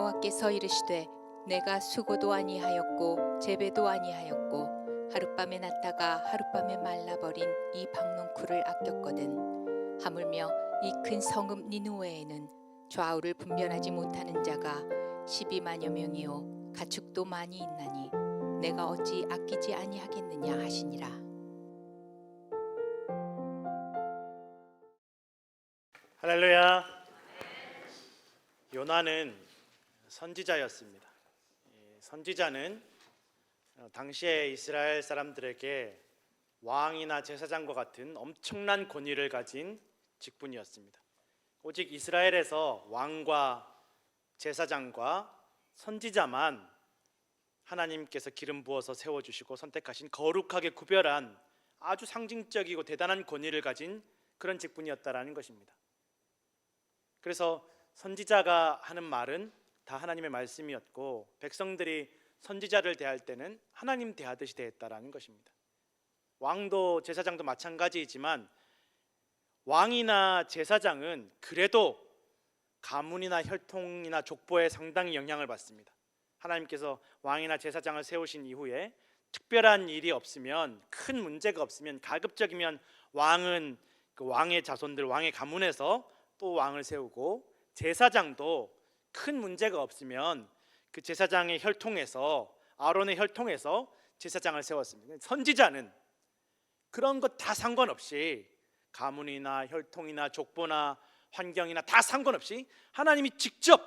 여호와께서 이르시되 내가 수고도 아니하였고 재배도 아니하였고 하룻밤에 났다가 하룻밤에 말라버린 이 박농쿨을 아꼈거든. 하물며 이 큰 성읍 니느웨에는 좌우를 분별하지 못하는 자가 12만여 명이요 가축도 많이 있나니 내가 어찌 아끼지 아니하겠느냐 하시니라. 할렐루야. 요나는 선지자였습니다. 선지자는 당시의 이스라엘 사람들에게 왕이나 제사장과 같은 엄청난 권위를 가진 직분이었습니다. 오직 이스라엘에서 왕과 제사장과 선지자만 하나님께서 기름 부어서 세워주시고 선택하신 거룩하게 구별한 아주 상징적이고 대단한 권위를 가진 그런 직분이었다라는 것입니다. 그래서 선지자가 하는 말은 다 하나님의 말씀이었고 백성들이 선지자를 대할 때는 하나님 대하듯이 대했다라는 것입니다. 왕도 제사장도 마찬가지이지만 왕이나 제사장은 그래도 가문이나 혈통이나 족보에 상당히 영향을 받습니다. 하나님께서 왕이나 제사장을 세우신 이후에 특별한 일이 없으면, 큰 문제가 없으면, 가급적이면 왕은 그 왕의 자손들, 왕의 가문에서 또 왕을 세우고, 제사장도 큰 문제가 없으면 그 제사장의 혈통에서, 아론의 혈통에서 제사장을 세웠습니다. 선지자는 그런 것 다 상관없이, 가문이나 혈통이나 족보나 환경이나 다 상관없이 하나님이 직접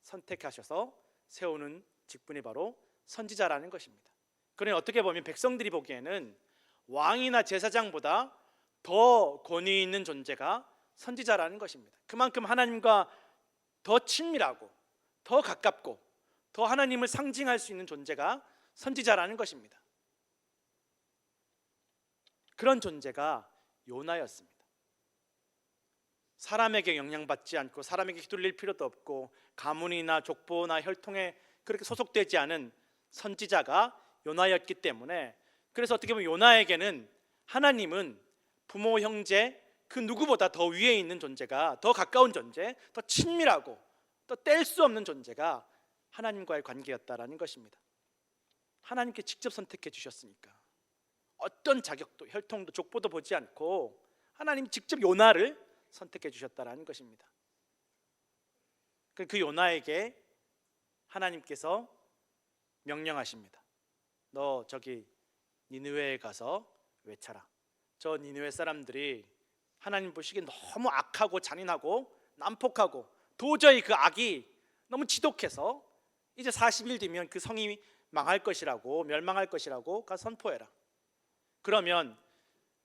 선택하셔서 세우는 직분이 바로 선지자라는 것입니다. 그러니 어떻게 보면 백성들이 보기에는 왕이나 제사장보다 더 권위 있는 존재가 선지자라는 것입니다. 그만큼 하나님과 더 친밀하고 더 가깝고 더 하나님을 상징할 수 있는 존재가 선지자라는 것입니다. 그런 존재가 요나였습니다. 사람에게 영향받지 않고 사람에게 휘둘릴 필요도 없고 가문이나 족보나 혈통에 그렇게 소속되지 않은 선지자가 요나였기 때문에, 그래서 어떻게 보면 요나에게는 하나님은 부모, 형제 그 누구보다 더 위에 있는 존재가, 더 가까운 존재, 더 친밀하고 또 뗄 수 없는 존재가 하나님과의 관계였다라는 것입니다. 하나님께 직접 선택해 주셨으니까 어떤 자격도, 혈통도, 족보도 보지 않고 하나님 직접 요나를 선택해 주셨다라는 것입니다. 그 요나에게 하나님께서 명령하십니다. 너 저기 니느웨에 가서 외쳐라. 저 니느웨 사람들이 하나님 보시기에 너무 악하고 잔인하고 난폭하고 도저히 그 악이 너무 지독해서 이제 40일 뒤면 그 성이 망할 것이라고, 멸망할 것이라고 가서 선포해라. 그러면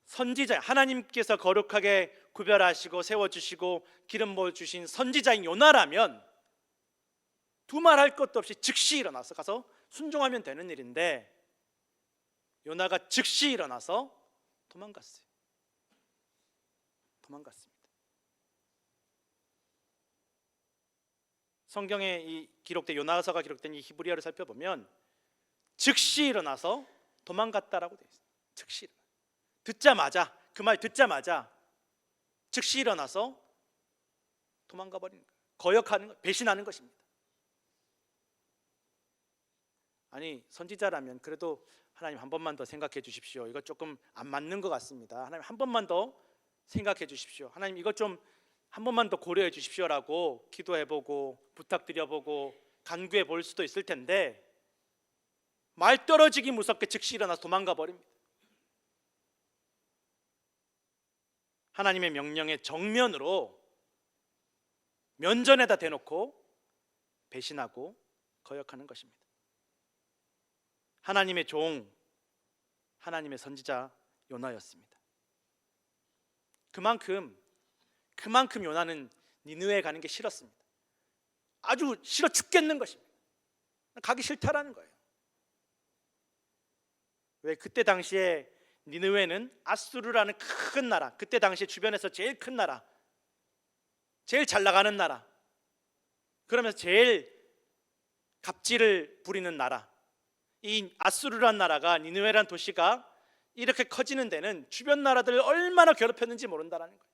선지자, 하나님께서 거룩하게 구별하시고 세워주시고 기름 부어주신 선지자인 요나라면 두말할 것도 없이 즉시 일어나서 가서 순종하면 되는 일인데, 요나가 즉시 일어나서 도망갔어요. 도망갔습니다. 성경에 이 기록된, 요나서가 기록된 이 히브리어를 살펴보면 즉시 일어나서 도망갔다라고 되어 있어요. 즉시 일어나. 듣자마자, 그 말 듣자마자 즉시 일어나서 도망가 버리는 거예요. 거역하는 것, 배신하는 것입니다. 아니, 선지자라면 그래도 하나님 한 번만 더 생각해 주십시오. 이거 조금 안 맞는 것 같습니다. 하나님 한 번만 더 생각해 주십시오. 하나님 이거 좀 한 번만 더 고려해 주십시오라고 기도해보고 부탁드려보고 간구해 볼 수도 있을 텐데, 말 떨어지기 무섭게 즉시 일어나서 도망가 버립니다. 하나님의 명령에 정면으로 면전에다 대놓고 배신하고 거역하는 것입니다. 하나님의 종, 하나님의 선지자 요나였습니다. 그만큼 요나는 니느웨에 가는 게 싫었습니다. 아주 싫어 죽겠는 것입니다. 가기 싫다라는 거예요. 왜? 그때 당시에 니느웨는 아수르라는 큰 나라, 그때 당시에 주변에서 제일 큰 나라, 제일 잘 나가는 나라, 그러면서 제일 갑질을 부리는 나라, 이 아수르라는 나라가, 니느웨라는 도시가 이렇게 커지는 데는 주변 나라들을 얼마나 괴롭혔는지 모른다라는 거예요.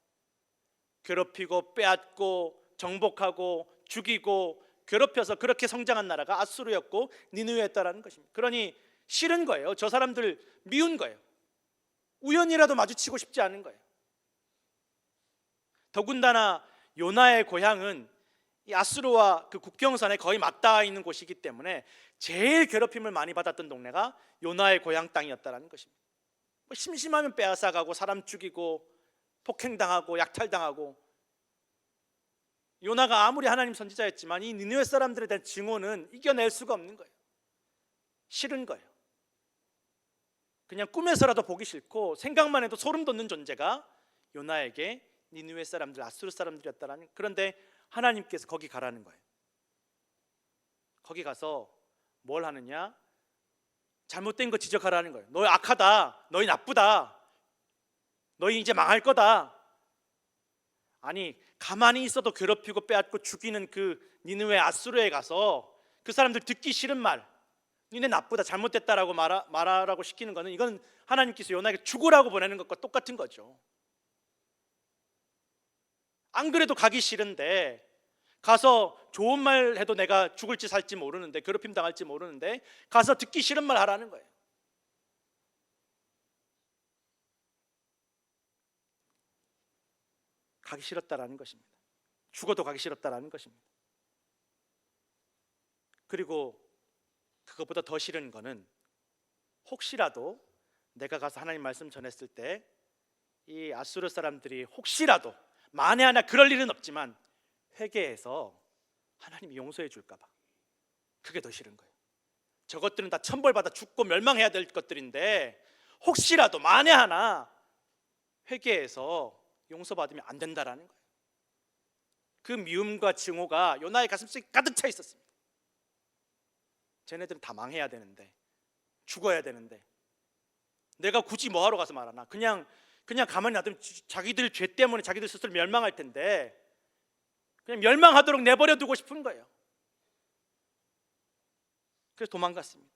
괴롭히고 빼앗고 정복하고 죽이고 괴롭혀서 그렇게 성장한 나라가 아수르였고 니느웨였다라는 것입니다. 그러니 싫은 거예요. 저 사람들 미운 거예요. 우연이라도 마주치고 싶지 않은 거예요. 더군다나 요나의 고향은 이 아수르와 그 국경선에 거의 맞닿아 있는 곳이기 때문에 제일 괴롭힘을 많이 받았던 동네가 요나의 고향 땅이었다는 것입니다. 뭐 심심하면 빼앗아가고 사람 죽이고 폭행당하고 약탈당하고, 요나가 아무리 하나님 선지자였지만 이 니느웨 사람들에 대한 증오는 이겨낼 수가 없는 거예요. 싫은 거예요. 그냥 꿈에서라도 보기 싫고 생각만 해도 소름 돋는 존재가 요나에게 니느웨 사람들, 아수르 사람들이었다라는. 그런데 하나님께서 거기 가라는 거예요. 거기 가서 뭘 하느냐? 잘못된 거 지적하라는 거예요. 너희 악하다, 너희 나쁘다, 너희 이제 망할 거다. 아니, 가만히 있어도 괴롭히고 빼앗고 죽이는 그 니느웨 아수르에 가서 그 사람들 듣기 싫은 말, 니네 나쁘다, 잘못됐다라고 말하라고 시키는 거는, 이건 하나님께서 요나에게 죽으라고 보내는 것과 똑같은 거죠. 안 그래도 가기 싫은데 가서 좋은 말 해도 내가 죽을지 살지 모르는데, 괴롭힘 당할지 모르는데 가서 듣기 싫은 말 하라는 거예요. 가기 싫었다라는 것입니다. 죽어도 가기 싫었다라는 것입니다. 그리고 그것보다 더 싫은 거는, 혹시라도 내가 가서 하나님 말씀 전했을 때 이 아수르 사람들이 혹시라도 만에 하나, 그럴 일은 없지만 회개해서 하나님이 용서해 줄까 봐, 그게 더 싫은 거예요. 저것들은 다 천벌받아 죽고 멸망해야 될 것들인데 혹시라도 만에 하나 회개해서 용서받으면 안 된다라는 거예요. 그 미움과 증오가 요나의 가슴속에 가득 차 있었습니다. 쟤네들은 다 망해야 되는데, 죽어야 되는데 내가 굳이 뭐하러 가서 말하나, 그냥 가만히 놔두면 자기들 죄 때문에 자기들 스스로 멸망할 텐데 그냥 멸망하도록 내버려 두고 싶은 거예요. 그래서 도망갔습니다.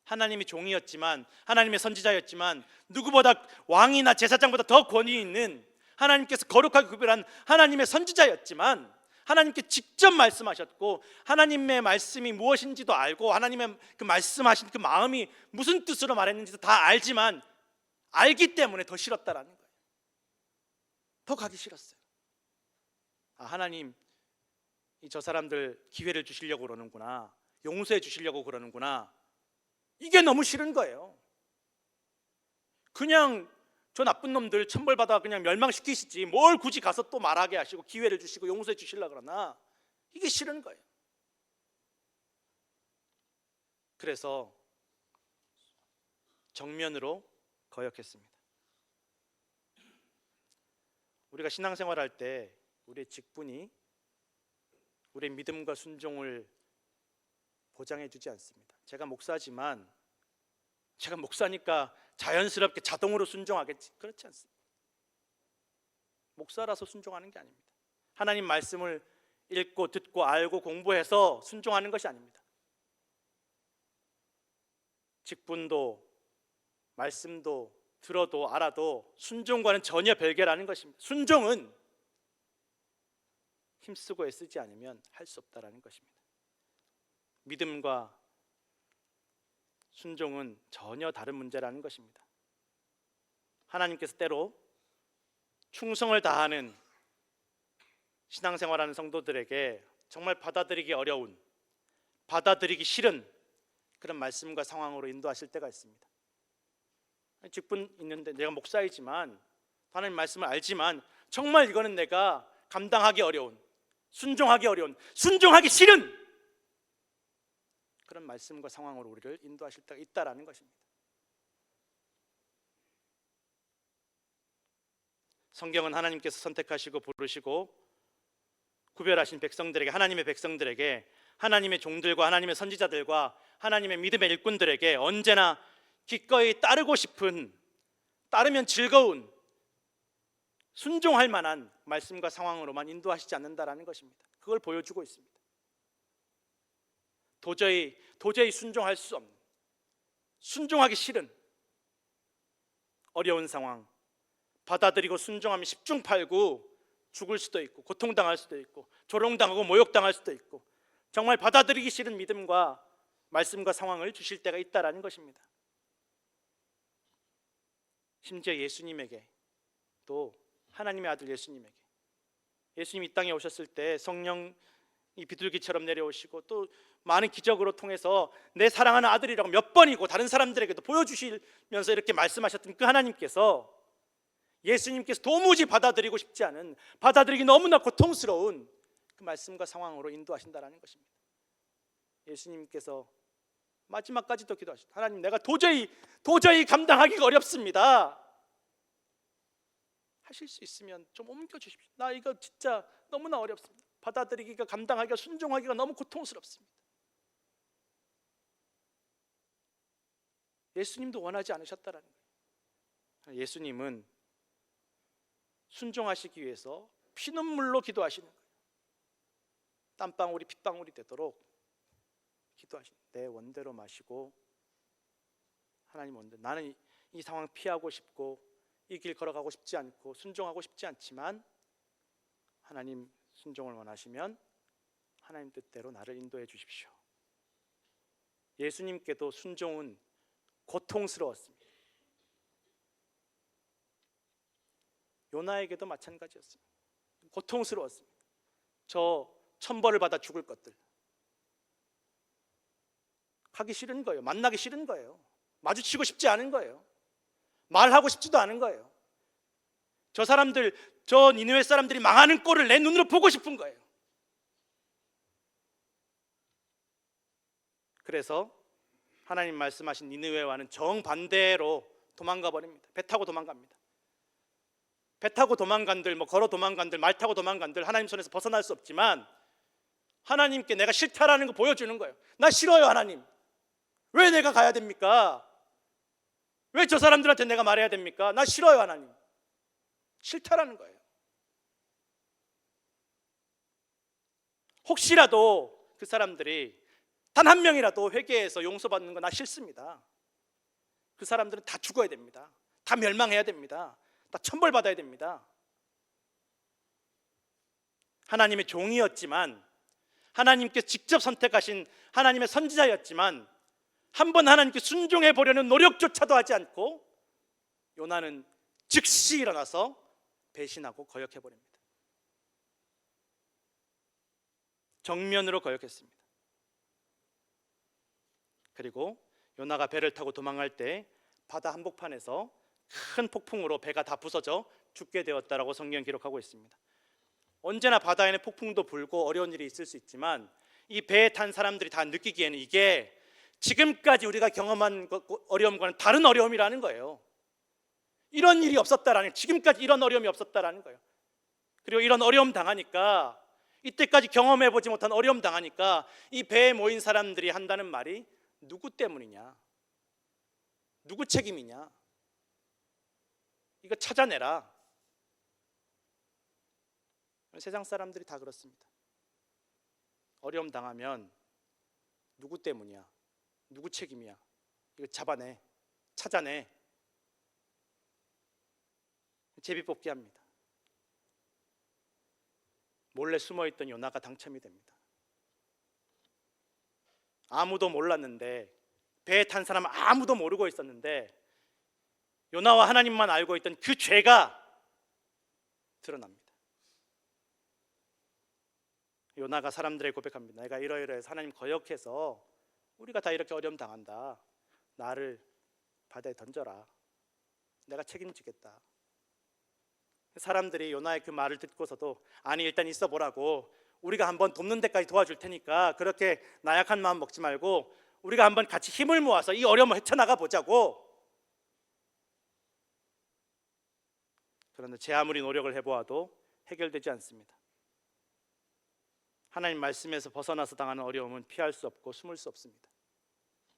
하나님이 종이었지만, 하나님의 선지자였지만, 누구보다 왕이나 제사장보다 더 권위 있는 하나님께서 거룩하게 구별한 하나님의 선지자였지만, 하나님께 직접 말씀하셨고 하나님의 말씀이 무엇인지도 알고 하나님의 그 말씀하신 그 마음이 무슨 뜻으로 말했는지도 다 알지만, 알기 때문에 더 싫었다라는 거예요. 더 가기 싫었어요. 아, 하나님 저 사람들 기회를 주시려고 그러는구나, 용서해 주시려고 그러는구나, 이게 너무 싫은 거예요. 그냥 저 나쁜 놈들 천벌받아 그냥 멸망시키시지 뭘 굳이 가서 또 말하게 하시고 기회를 주시고 용서해 주시려고 그러나, 이게 싫은 거예요. 그래서 정면으로 거역했습니다. 우리가 신앙생활할 때 우리의 직분이 우리의 믿음과 순종을 보장해 주지 않습니다. 제가 목사지만 제가 목사니까 자연스럽게 자동으로 순종하겠지, 그렇지 않습니다. 목사라서 순종하는 게 아닙니다. 하나님 말씀을 읽고 듣고 알고 공부해서 순종하는 것이 아닙니다. 직분도 말씀도 들어도 알아도 순종과는 전혀 별개라는 것입니다. 순종은 힘쓰고 애쓰지 않으면 할 수 없다라는 것입니다. 믿음과 순종은 전혀 다른 문제라는 것입니다. 하나님께서 때로 충성을 다하는 신앙생활하는 성도들에게 정말 받아들이기 어려운, 받아들이기 싫은 그런 말씀과 상황으로 인도하실 때가 있습니다. 직분 있는데, 내가 목사이지만 하나님 말씀을 알지만 정말 이거는 내가 감당하기 어려운, 순종하기 어려운, 순종하기 싫은 그런 말씀과 상황으로 우리를 인도하실 때가 있다라는 것입니다. 성경은 하나님께서 선택하시고 부르시고 구별하신 백성들에게, 하나님의 백성들에게, 하나님의 종들과 하나님의 선지자들과 하나님의 믿음의 일꾼들에게 언제나 기꺼이 따르고 싶은, 따르면 즐거운, 순종할 만한 말씀과 상황으로만 인도하시지 않는다라는 것입니다. 그걸 보여주고 있습니다. 도저히 순종할 수 없는, 순종하기 싫은 어려운 상황, 받아들이고 순종하면 10중 8구 죽을 수도 있고 고통당할 수도 있고 조롱당하고 모욕당할 수도 있고 정말 받아들이기 싫은 믿음과 말씀과 상황을 주실 때가 있다라는 것입니다. 심지어 예수님에게, 또 하나님의 아들 예수님에게, 예수님 이 땅에 오셨을 때 성령이 비둘기처럼 내려오시고 또 많은 기적으로 통해서 내 사랑하는 아들이라고 몇 번이고 다른 사람들에게도 보여주시면서 이렇게 말씀하셨던 그 하나님께서, 예수님께서 도무지 받아들이고 싶지 않은, 받아들이기 너무나 고통스러운 그 말씀과 상황으로 인도하신다는 것입니다. 예수님께서 마지막까지도 기도하셨다. 하나님, 내가 도저히 감당하기가 어렵습니다. 하실 수 있으면 좀 옮겨주십시오. 나 이거 진짜 너무나 어렵습니다. 받아들이기가, 감당하기가, 순종하기가 너무 고통스럽습니다. 예수님도 원하지 않으셨다라는 거예요. 예수님은 순종하시기 위해서 피눈물로 기도하시는 거예요. 땀방울이 핏방울이 되도록 기도하시는, 내 원대로 마시고, 하나님 원대로, 나는 이 상황 피하고 싶고 이 길 걸어가고 싶지 않고 순종하고 싶지 않지만 하나님 순종을 원하시면 하나님 뜻대로 나를 인도해 주십시오. 예수님께도 순종은 고통스러웠습니다. 요나에게도 마찬가지였습니다. 고통스러웠습니다. 저 천벌을 받아 죽을 것들, 가기 싫은 거예요. 만나기 싫은 거예요. 마주치고 싶지 않은 거예요. 말하고 싶지도 않은 거예요. 저 사람들, 저 니느웨 사람들이 망하는 꼴을 내 눈으로 보고 싶은 거예요. 그래서 하나님 말씀하신 니느웨와는 정반대로 도망가 버립니다. 배 타고 도망갑니다. 배 타고 도망간들, 걸어 도망간들, 말 타고 도망간들 하나님 손에서 벗어날 수 없지만 하나님께 내가 싫다라는 거 보여주는 거예요. 나 싫어요, 하나님. 왜 내가 가야 됩니까? 왜 저 사람들한테 내가 말해야 됩니까? 나 싫어요, 하나님. 싫다라는 거예요. 혹시라도 그 사람들이 단 한 명이라도 회개해서 용서받는 거 나 싫습니다. 그 사람들은 다 죽어야 됩니다. 다 멸망해야 됩니다. 다 천벌받아야 됩니다. 하나님의 종이었지만, 하나님께 직접 선택하신 하나님의 선지자였지만 한번 하나님께 순종해 보려는 노력조차도 하지 않고 요나는 즉시 일어나서 배신하고 거역해 버립니다. 정면으로 거역했습니다. 그리고 요나가 배를 타고 도망갈 때 바다 한복판에서 큰 폭풍으로 배가 다 부서져 죽게 되었다라고 성경 기록하고 있습니다. 언제나 바다에는 폭풍도 불고 어려운 일이 있을 수 있지만 이 배에 탄 사람들이 다 느끼기에는 이게 지금까지 우리가 경험한 어려움과는 다른 어려움이라는 거예요. 이런 일이 없었다라는, 지금까지 이런 어려움이 없었다라는 거예요. 그리고 이런 어려움 당하니까, 이때까지 경험해보지 못한 어려움 당하니까 이 배에 모인 사람들이 한다는 말이 누구 때문이냐, 누구 책임이냐, 이거 찾아내라. 세상 사람들이 다 그렇습니다. 어려움 당하면 누구 때문이야, 누구 책임이야, 이거 잡아내, 찾아내, 제비뽑기 합니다. 몰래 숨어있던 요나가 당첨이 됩니다. 아무도 몰랐는데, 배에 탄 사람은 아무도 모르고 있었는데 요나와 하나님만 알고 있던 그 죄가 드러납니다. 요나가 사람들에게 고백합니다. 내가 이러이러해서 하나님 거역해서 우리가 다 이렇게 어려움 당한다. 나를 바다에 던져라. 내가 책임지겠다. 사람들이 요나의 그 말을 듣고서도 아니 일단 있어 보라고, 우리가 한번 돕는 데까지 도와줄 테니까 그렇게 나약한 마음 먹지 말고 우리가 한번 같이 힘을 모아서 이 어려움을 헤쳐나가 보자고. 그런데 제 아무리 노력을 해보아도 해결되지 않습니다. 하나님 말씀에서 벗어나서 당하는 어려움은 피할 수 없고 숨을 수 없습니다.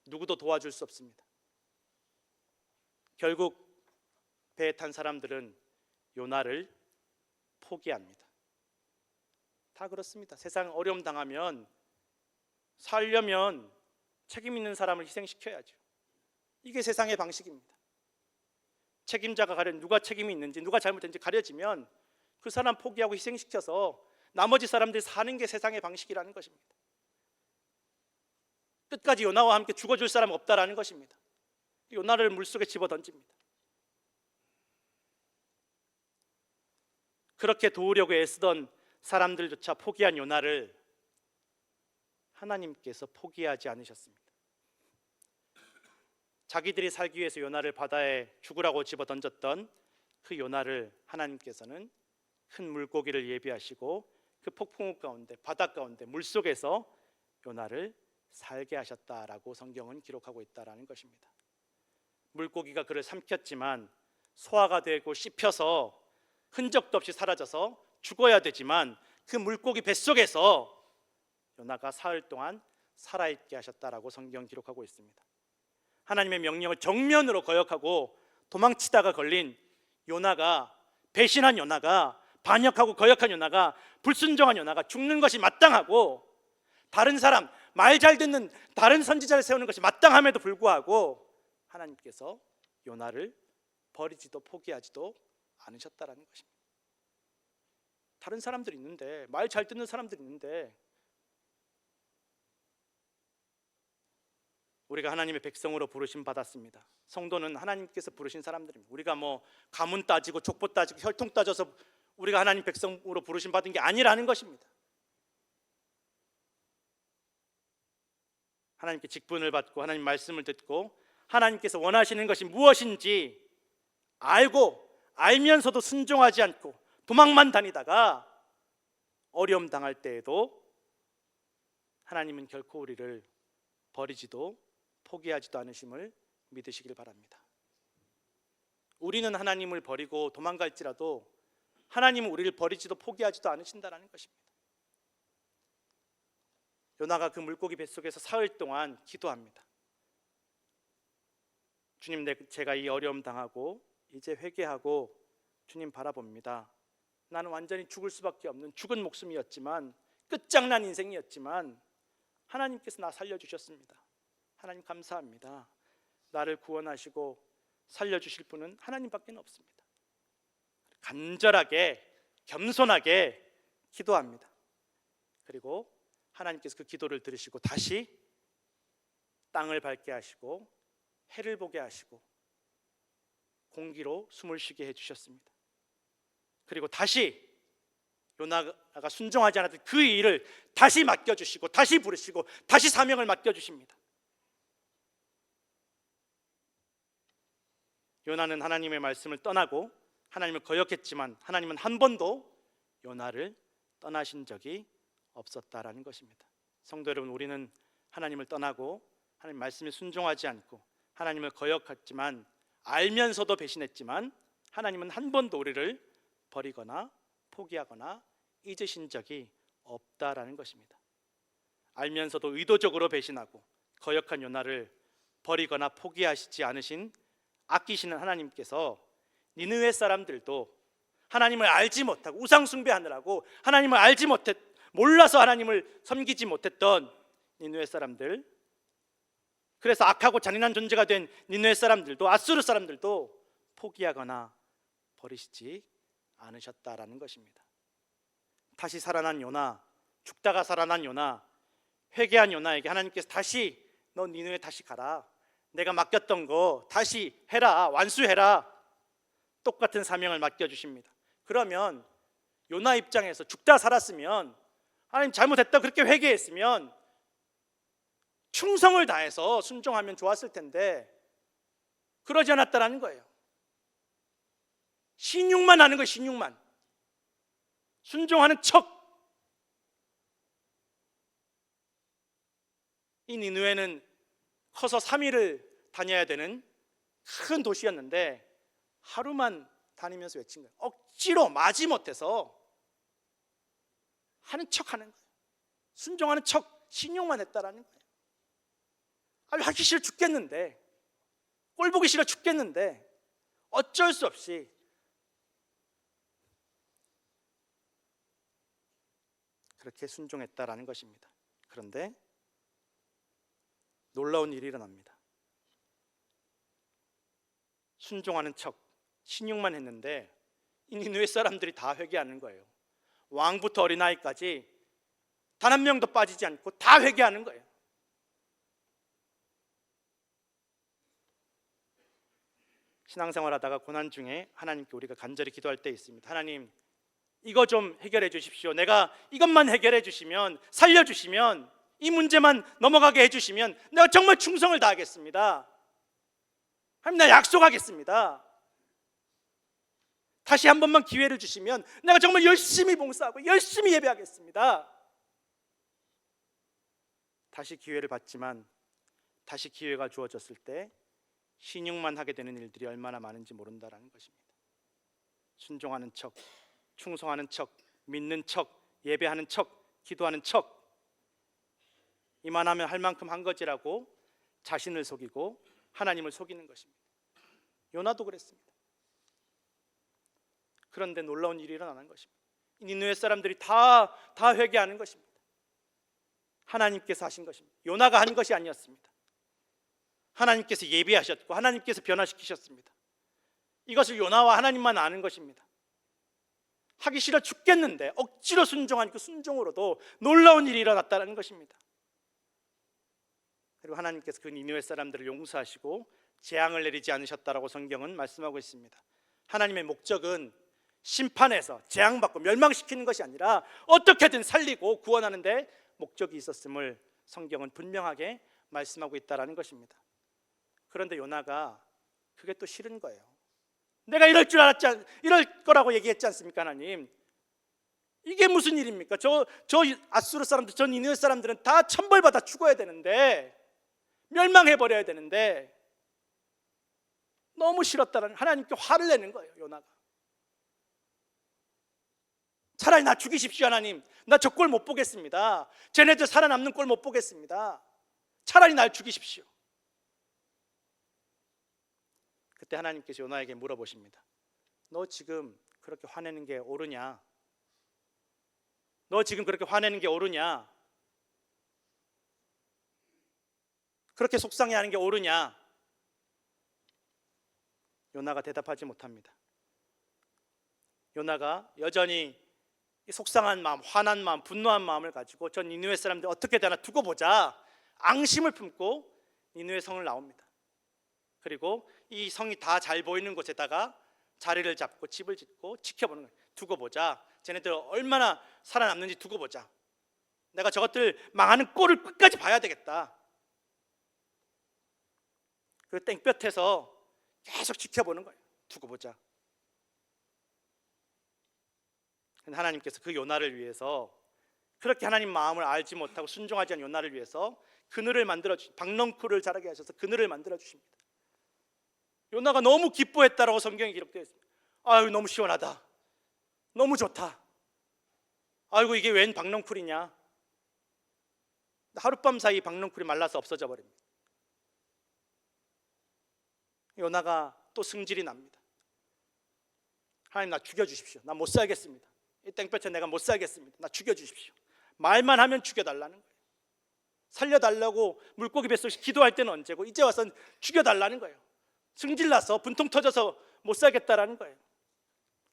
누구도 도와줄 수 없습니다. 결국 배에 탄 사람들은 요나를 포기합니다. 다 그렇습니다. 세상 어려움 당하면 살려면 책임 있는 사람을 희생시켜야죠. 이게 세상의 방식입니다. 책임자가 누가 책임이 있는지, 누가 잘못했는지 가려지면 그 사람 포기하고 희생시켜서 나머지 사람들이 사는 게 세상의 방식이라는 것입니다. 끝까지 요나와 함께 죽어줄 사람 없다라는 것입니다. 요나를 물속에 집어던집니다. 그렇게 도우려고 애쓰던 사람들조차 포기한 요나를 하나님께서 포기하지 않으셨습니다. 자기들이 살기 위해서 요나를 바다에 죽으라고 집어던졌던 그 요나를 하나님께서는 큰 물고기를 예비하시고 그 폭풍우 가운데, 바다 가운데, 물속에서 요나를 살게 하셨다라고 성경은 기록하고 있다라는 것입니다. 물고기가 그를 삼켰지만 소화가 되고 씹혀서 흔적도 없이 사라져서 죽어야 되지만 그 물고기 뱃속에서 요나가 사흘 동안 살아있게 하셨다라고 성경 기록하고 있습니다. 하나님의 명령을 정면으로 거역하고 도망치다가 걸린 요나가, 배신한 요나가, 반역하고 거역한 요나가, 불순종한 요나가 죽는 것이 마땅하고, 다른 사람, 말 잘 듣는 다른 선지자를 세우는 것이 마땅함에도 불구하고 하나님께서 요나를 버리지도 포기하지도 않으셨다라는 것입니다. 다른 사람들이 있는데, 말 잘 듣는 사람들이 있는데, 우리가 하나님의 백성으로 부르심 받았습니다. 성도는 하나님께서 부르신 사람들입니다. 우리가 뭐 가문 따지고 족보 따지고 혈통 따져서 우리가 하나님 백성으로 부르심 받은 게 아니라는 것입니다. 하나님께 직분을 받고 하나님 말씀을 듣고 하나님께서 원하시는 것이 무엇인지 알고 알면서도 순종하지 않고 도망만 다니다가 어려움 당할 때에도 하나님은 결코 우리를 버리지도 포기하지도 않으심을 믿으시길 바랍니다. 우리는 하나님을 버리고 도망갈지라도 하나님은 우리를 버리지도 포기하지도 않으신다는 것입니다. 요나가 그 물고기 뱃속에서 사흘 동안 기도합니다. 주님, 제가 이 어려움 당하고 이제 회개하고 주님 바라봅니다. 나는 완전히 죽을 수밖에 없는 죽은 목숨이었지만, 끝장난 인생이었지만 하나님께서 나 살려주셨습니다. 하나님 감사합니다. 나를 구원하시고 살려주실 분은 하나님밖에 없습니다. 간절하게 겸손하게 기도합니다. 그리고 하나님께서 그 기도를 들으시고 다시 땅을 밟게 하시고 해를 보게 하시고 공기로 숨을 쉬게 해주셨습니다. 그리고 다시 요나가 순종하지 않았던 그 일을 다시 맡겨주시고 다시 부르시고 다시 사명을 맡겨주십니다. 요나는 하나님의 말씀을 떠나고 하나님을 거역했지만 하나님은 한 번도 요나를 떠나신 적이 없었다라는 것입니다. 성도 여러분, 우리는 하나님을 떠나고 하나님 말씀에 순종하지 않고 하나님을 거역했지만, 알면서도 배신했지만 하나님은 한 번도 우리를 버리거나 포기하거나 잊으신 적이 없다라는 것입니다. 알면서도 의도적으로 배신하고 거역한 요나를 버리거나 포기하시지 않으신 아끼시는 하나님께서 니느웨 사람들도 하나님을 알지 못하고 우상 숭배하느라고 하나님을 몰라서 하나님을 섬기지 못했던 니느웨 사람들, 그래서 악하고 잔인한 존재가 된 니느웨 사람들도, 아수르 사람들도 포기하거나 버리시지 않으셨다라는 것입니다. 다시 살아난 요나, 죽다가 살아난 요나, 회개한 요나에게 하나님께서 다시 너 니느웨 다시 가라, 내가 맡겼던 거 다시 해라, 완수해라, 똑같은 사명을 맡겨주십니다. 그러면 요나 입장에서 죽다 살았으면, 하나님 잘못했다 그렇게 회개했으면 충성을 다해서 순종하면 좋았을 텐데 그러지 않았다라는 거예요. 신용만 하는 거예요. 신용만. 순종하는 척. 이 니느웨는 커서 3일을 다녀야 되는 큰 도시였는데 하루만 다니면서 외친 거예요. 억지로 마지못해서 하는 척 하는 거예요. 순종하는 척, 신용만 했다라는 거예요. 아주 하기 싫어 죽겠는데, 꼴 보기 싫어 죽겠는데 어쩔 수 없이 그렇게 순종했다라는 것입니다. 그런데 놀라운 일이 일어납니다. 순종하는 척, 신용만 했는데 이 니느웨 사람들이 다 회개하는 거예요. 왕부터 어린아이까지 단 한 명도 빠지지 않고 다 회개하는 거예요. 신앙생활하다가 고난 중에 하나님께 우리가 간절히 기도할 때 있습니다. 하나님, 이거 좀 해결해 주십시오. 내가 이것만 해결해 주시면, 살려주시면, 이 문제만 넘어가게 해주시면 내가 정말 충성을 다하겠습니다. 하나님, 나 약속하겠습니다. 다시 한 번만 기회를 주시면 내가 정말 열심히 봉사하고 열심히 예배하겠습니다. 다시 기회를 받지만 다시 기회가 주어졌을 때 신용만 하게 되는 일들이 얼마나 많은지 모른다라는 것입니다. 순종하는 척, 충성하는 척, 믿는 척, 예배하는 척, 기도하는 척, 이만하면 할 만큼 한 거지라고 자신을 속이고 하나님을 속이는 것입니다. 요나도 그랬습니다. 그런데 놀라운 일이 일어나는 것입니다. 니느웨 사람들이 다 회개하는 것입니다. 하나님께서 하신 것입니다. 요나가 한 것이 아니었습니다. 하나님께서 예비하셨고 하나님께서 변화시키셨습니다. 이것을 요나와 하나님만 아는 것입니다. 하기 싫어 죽겠는데 억지로 순종한 그 순종으로도 놀라운 일이 일어났다는 것입니다. 그리고 하나님께서 그 니느웨 사람들을 용서하시고 재앙을 내리지 않으셨다라고 성경은 말씀하고 있습니다. 하나님의 목적은 심판해서 재앙받고 멸망시키는 것이 아니라 어떻게든 살리고 구원하는 데 목적이 있었음을 성경은 분명하게 말씀하고 있다는 것입니다. 그런데 요나가 그게 또 싫은 거예요. 내가 이럴 거라고 얘기했지 않습니까, 하나님? 이게 무슨 일입니까? 저 아수르 사람들, 저 니느웨 사람들은 다 천벌받아 죽어야 되는데, 멸망해버려야 되는데, 너무 싫었다는 하나님께 화를 내는 거예요, 요나가. 차라리 나 죽이십시오, 하나님. 나 저 꼴 못 보겠습니다. 쟤네들 살아남는 꼴 못 보겠습니다. 차라리 날 죽이십시오. 그때 하나님께서 요나에게 물어보십니다. 너 지금 그렇게 화내는 게 옳으냐? 너 지금 그렇게 화내는 게 옳으냐? 그렇게 속상해하는 게 옳으냐? 요나가 대답하지 못합니다. 요나가 여전히 속상한 마음, 화난 마음, 분노한 마음을 가지고 전 니느웨 사람들 어떻게 되나 두고 보자, 앙심을 품고 니느웨 성을 나옵니다. 그리고 이 성이 다 잘 보이는 곳에다가 자리를 잡고 집을 짓고 지켜보는 거예요. 두고 보자, 쟤네들 얼마나 살아남는지 두고 보자. 내가 저것들 망하는 꼴을 끝까지 봐야 되겠다. 그 땡볕에서 계속 지켜보는 거예요. 두고 보자. 하나님께서 그 요나를 위해서, 그렇게 하나님 마음을 알지 못하고 순종하지 않은 요나를 위해서 그늘을 만들어 박넝쿨을 자라게 하셔서 그늘을 만들어 주십니다. 요나가 너무 기뻐했다라고 성경에 기록되어 있습니다. 아유, 너무 시원하다, 너무 좋다, 아이고 이게 웬 박넝쿨이냐. 하룻밤 사이 박넝쿨이 말라서 없어져 버립니다. 요나가 또 승질이 납니다. 하나님, 나 죽여주십시오. 나 못 살겠습니다. 이 땡볕에 내가 못 살겠습니다. 나 죽여주십시오. 말만 하면 죽여달라는 거예요. 살려달라고 물고기 뱃속에서 기도할 때는 언제고 이제 와서는 죽여달라는 거예요. 승질나서 분통 터져서 못 살겠다라는 거예요.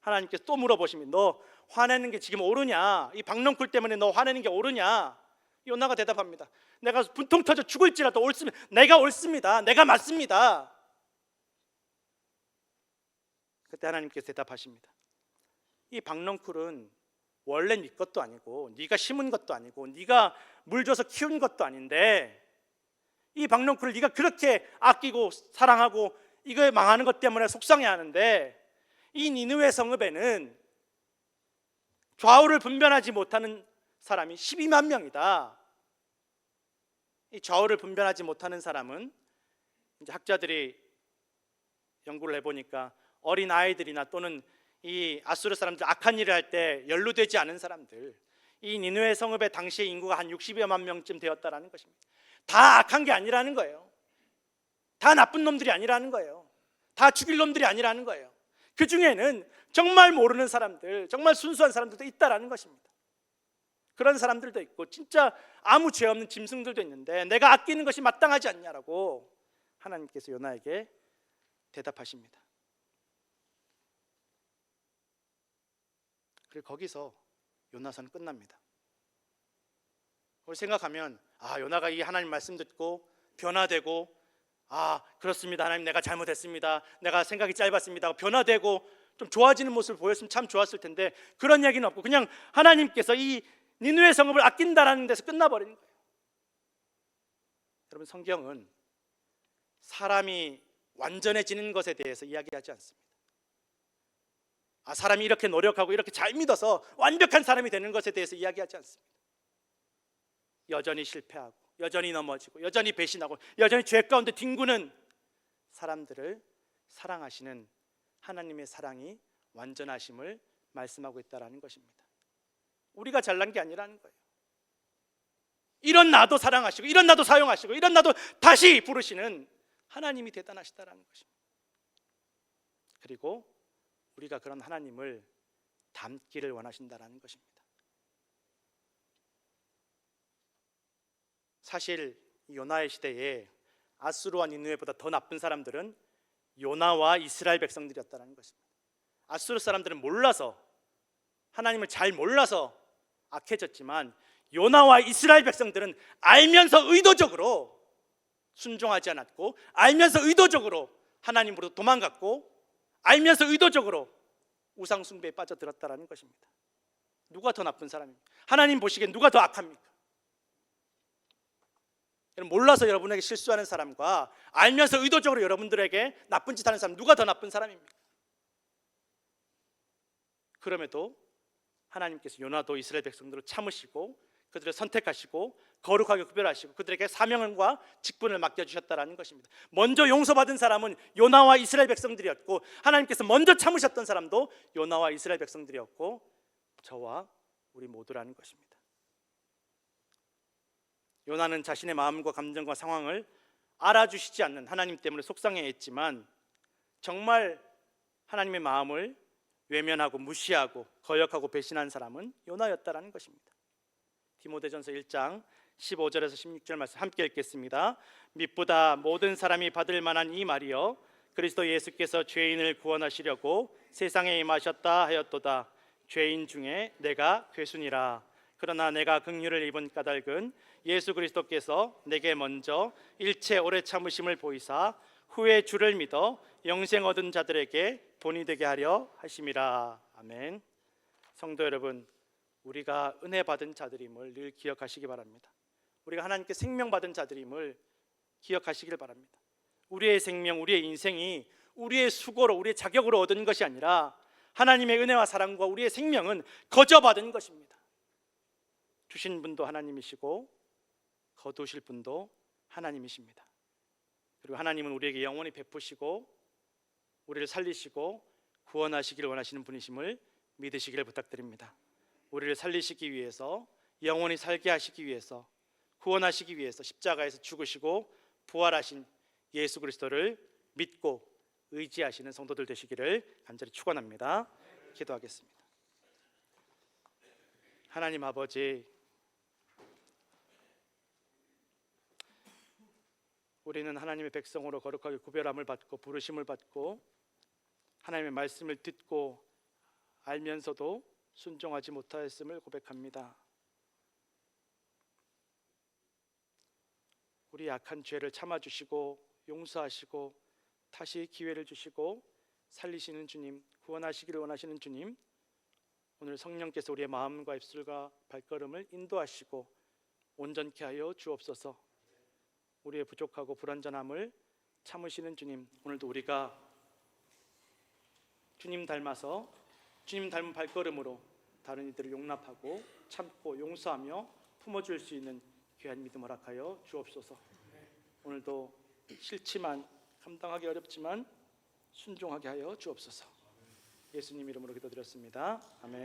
하나님께서 또 물어보십니다. 너 화내는 게 지금 옳으냐? 이 박넝쿨 때문에 너 화내는 게 옳으냐? 요나가 대답합니다. 내가 분통 터져 죽을지라도 옳습니다. 내가 옳습니다. 내가 맞습니다. 그때 하나님께서 대답하십니다. 이 박넝쿨은 원래 네 것도 아니고 네가 심은 것도 아니고 네가 물 줘서 키운 것도 아닌데, 이 박넝쿨을 네가 그렇게 아끼고 사랑하고 이거 망하는 것 때문에 속상해하는데, 이 니느웨 성읍에는 좌우를 분별하지 못하는 사람이 12만 명이다. 이 좌우를 분별하지 못하는 사람은 이제 학자들이 연구를 해보니까 어린 아이들이나 또는 이 아수르 사람들 악한 일을 할 때 연루되지 않은 사람들, 이 니느웨 성읍의 당시의 인구가 한 60여만 명쯤 되었다라는 것입니다. 다 악한 게 아니라는 거예요. 다 나쁜 놈들이 아니라는 거예요. 다 죽일 놈들이 아니라는 거예요. 그 중에는 정말 모르는 사람들, 정말 순수한 사람들도 있다라는 것입니다. 그런 사람들도 있고 진짜 아무 죄 없는 짐승들도 있는데 내가 아끼는 것이 마땅하지 않냐라고 하나님께서 요나에게 대답하십니다. 그리고 거기서 요나서는 끝납니다. 우리 생각하면 요나가 이 하나님 말씀 듣고 변화되고 아, 그렇습니다. 하나님, 내가 잘못했습니다. 내가 생각이 짧았습니다. 하고 변화되고 좀 좋아지는 모습을 보였으면 참 좋았을 텐데 그런 이야기는 없고 그냥 하나님께서 이 니느웨 성읍을 아낀다라는 데서 끝나버리는 거예요. 여러분, 성경은 사람이 완전해지는 것에 대해서 이야기하지 않습니다. 아, 사람이 이렇게 노력하고 이렇게 잘 믿어서 완벽한 사람이 되는 것에 대해서 이야기하지 않습니다. 여전히 실패하고 여전히 넘어지고 여전히 배신하고 여전히 죄 가운데 뒹구는 사람들을 사랑하시는 하나님의 사랑이 완전하심을 말씀하고 있다는 것입니다. 우리가 잘난 게 아니라는 거예요. 이런 나도 사랑하시고 이런 나도 사용하시고 이런 나도 다시 부르시는 하나님이 대단하시다는 것입니다. 그리고 우리가 그런 하나님을 닮기를 원하신다는 것입니다. 사실 요나의 시대에 아수르와 니느웨보다 더 나쁜 사람들은 요나와 이스라엘 백성들이었다는 것입니다. 아수르 사람들은 몰라서, 하나님을 잘 몰라서 악해졌지만 요나와 이스라엘 백성들은 알면서 의도적으로 순종하지 않았고 알면서 의도적으로 하나님으로 도망갔고 알면서 의도적으로 우상 숭배에 빠져들었다는 것입니다. 누가 더 나쁜 사람입니까? 하나님 보시기엔 누가 더 악합니까? 몰라서 여러분에게 실수하는 사람과 알면서 의도적으로 여러분들에게 나쁜 짓 하는 사람, 누가 더 나쁜 사람입니까? 그럼에도 하나님께서 요나도 이스라엘 백성들을 참으시고 그들을 선택하시고 거룩하게 구별하시고 그들에게 사명과 직분을 맡겨주셨다는 것입니다. 먼저 용서받은 사람은 요나와 이스라엘 백성들이었고 하나님께서 먼저 참으셨던 사람도 요나와 이스라엘 백성들이었고 저와 우리 모두라는 것입니다. 요나는 자신의 마음과 감정과 상황을 알아주시지 않는 하나님 때문에 속상해했지만 정말 하나님의 마음을 외면하고 무시하고 거역하고 배신한 사람은 요나였다라는 것입니다. 디모데전서 1장 15절에서 16절 말씀 함께 읽겠습니다. mit보다 모든 사람이 받을 만한 이 말이여 그리스도 예수께서 죄인을 구원하시려고 세상에 임하셨다 하였도다. 죄인 중에 내가 괴순이라. 그러나 내가 긍휼을 입은 까닭은 예수 그리스도께서 내게 먼저 일체 오래 참으심을 보이사 후에 주를 믿어 영생 얻은 자들에게 본이 되게 하려 하심이라. 아멘. 성도 여러분, 우리가 은혜 받은 자들임을 늘 기억하시기 바랍니다. 우리가 하나님께 생명 받은 자들임을 기억하시길 바랍니다. 우리의 생명, 우리의 인생이 우리의 수고로, 우리의 자격으로 얻은 것이 아니라 하나님의 은혜와 사랑과 우리의 생명은 거저 받은 것입니다. 주신 분도 하나님이시고 거두실 분도 하나님이십니다. 그리고 하나님은 우리에게 영원히 베푸시고 우리를 살리시고 구원하시기를 원하시는 분이심을 믿으시기를 부탁드립니다. 우리를 살리시기 위해서, 영원히 살게 하시기 위해서, 구원하시기 위해서 십자가에서 죽으시고 부활하신 예수 그리스도를 믿고 의지하시는 성도들 되시기를 간절히 축원합니다. 기도하겠습니다. 하나님 아버지, 우리는 하나님의 백성으로 거룩하게 구별함을 받고 부르심을 받고 하나님의 말씀을 듣고 알면서도 순종하지 못하였음을 고백합니다. 우리 약한 죄를 참아주시고 용서하시고 다시 기회를 주시고 살리시는 주님, 구원하시기를 원하시는 주님, 오늘 성령께서 우리의 마음과 입술과 발걸음을 인도하시고 온전케 하여 주옵소서. 우리의 부족하고 불완전함을 참으시는 주님, 오늘도 우리가 주님 닮아서 주님 닮은 발걸음으로 다른 이들을 용납하고 참고 용서하며 품어줄 수 있는 귀한 믿음 허락하여 주옵소서. 오늘도 싫지만 감당하기 어렵지만 순종하게 하여 주옵소서. 예수님 이름으로 기도드렸습니다. 아멘.